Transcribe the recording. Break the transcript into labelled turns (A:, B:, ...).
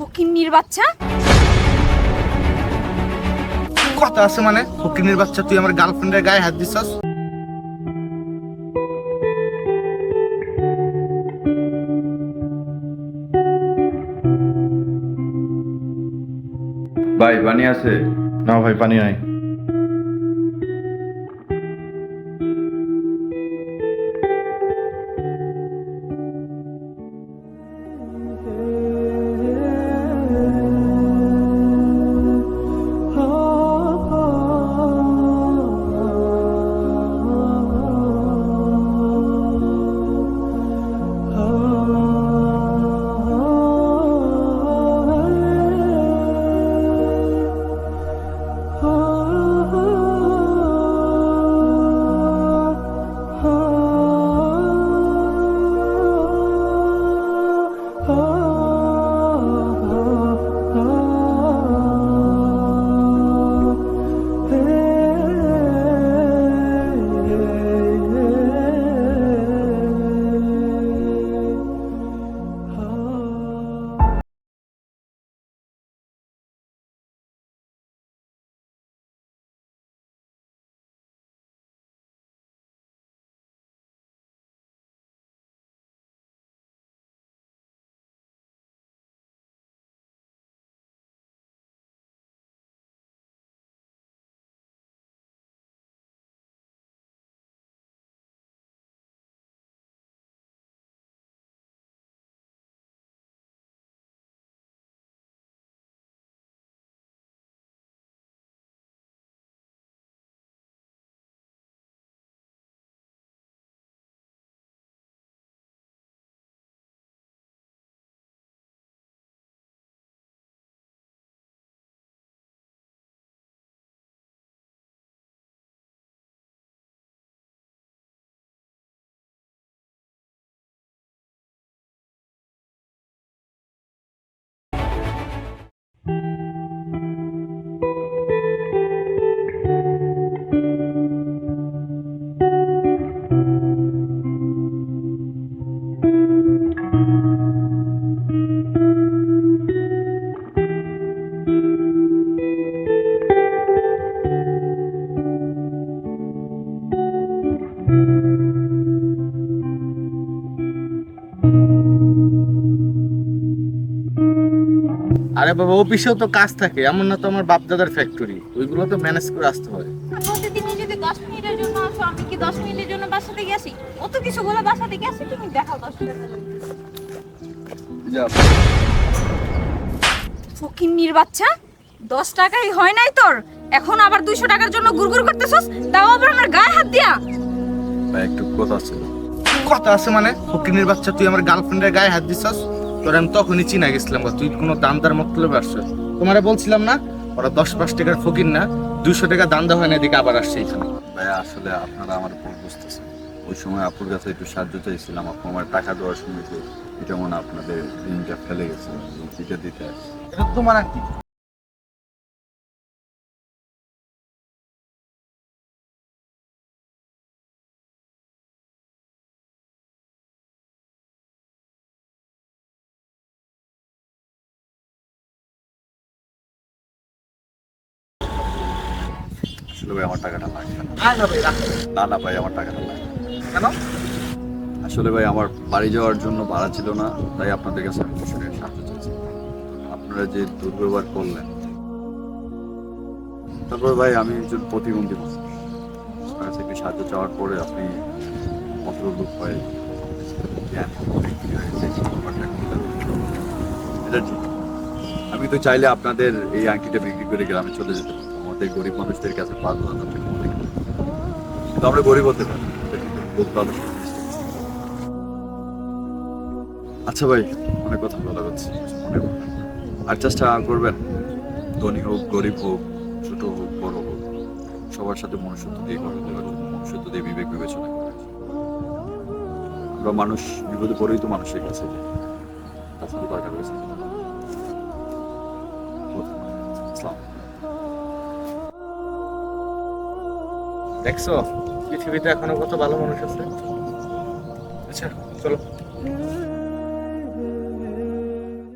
A: ফকিন্নির বাচ্চা।
B: কথা আছে মানে? ফকিন্নির বাচ্চা, তুই আমার গার্লফ্রেন্ডের গায়ে হাত দিছস?
C: ভাই পানি আছে?
D: না ভাই, পানি নাই।
B: আরে বাবা, অফিসেও তো কাজ থাকে, এমন না তো আমার বাপ দাদার ফ্যাক্টরি, ওইগুলো তো ম্যানেজ করে আসতে হয়।
A: প্রতিদিনই যদি 10 মিনিটের জন্য আসো, আমি কি 10 মিনিটের জন্য বাসা থেকে আসি? অত কিছু বলে বাসা থেকে আসি, তুমি দেখাও 10 মিনিটের জন্য। ফকিন্নির বাচ্চা, 10 টাকাই হয় নাই তোর, এখন আবার 200 টাকার জন্য গুড়গুড় করতেছস, তাও আবার আমার গায়ে হাত দিয়া।
C: ভাই একটু কথা ছিল।
B: কথা আছে মানে? ফকিন্নির বাচ্চা, তুই আমার গার্লফ্রেন্ডের গায়ে হাত দিছস? তোর আমি তখনই চিনা গেছিলাম, তুই কোনো দামদার মতলবে আসছিস। তোমারে বলছিলাম না ওরা 10-5 টাকার ফকির না, 200 টাকা দান্দা হয় না, এদিকে আবার আসছে এখানে।
C: ভাই আসলে আপনারা আমার ভুল বুঝতেছেন। ওই সময় আপুর কাছে একটু সাহায্য চাইছিলাম, আপু আমার টাকা দেওয়ার সময় যে এটা মনে হয় আপনাদের দিনটা ফেলে গেছে, এটা দিতে আসছি।
B: এটা তো তোমার কি?
C: আসলে ভাই আমার টাকাটা লাগবে না।
B: না ভাই, রাখো।
C: না না ভাই আমার টাকাটা লাগবে
B: কেন?
C: আসলে ভাই আমার বাড়ি যাওয়ার জন্য ভাড়া ছিল না, তাই আপনাদের কাছে আমি কিছু টাকা সাহায্য চাইছি। আপনারা যে দুর্ব্যবহার করলেন, তারপর ভাই আমি একজন প্রতিবন্ধী মানুষ, আপনার কাছে একটু সাহায্য চাওয়ার পরে আপনি মতলব হয় জ্ঞান এটা ঠিক। আমি তো চাইলে আপনাদের এই আংটিটা বিক্রি করে গ্রামে চলে যেতে পারতাম, আমাদের গরিব মানুষদের কাছে 5,000 টাকা অনেক। কিন্তু আমরা গরিব হতে পারি, খুব ভালো। আচ্ছা ভাই, অনেক কথা বলা হচ্ছে, মনে করবেন না। আর চেষ্টা করবেন, ধনী হোক গরিব হোক ছোট হোক বড় হোক, সবার সাথে মনুষ্যত্ব দিয়ে কথা দেওয়ার জন্য, মনুষ্যত্ব দিয়ে বিবেক বিবেচনা করার জন্য। আমরা মানুষ, বিপদে পড়েই তো মানুষের কাছে যাই, তাছাড়া দরকার হয়েছে।
B: দেখছো পৃথিবীতে এখনো কত ভালো মানুষ আছে। আচ্ছা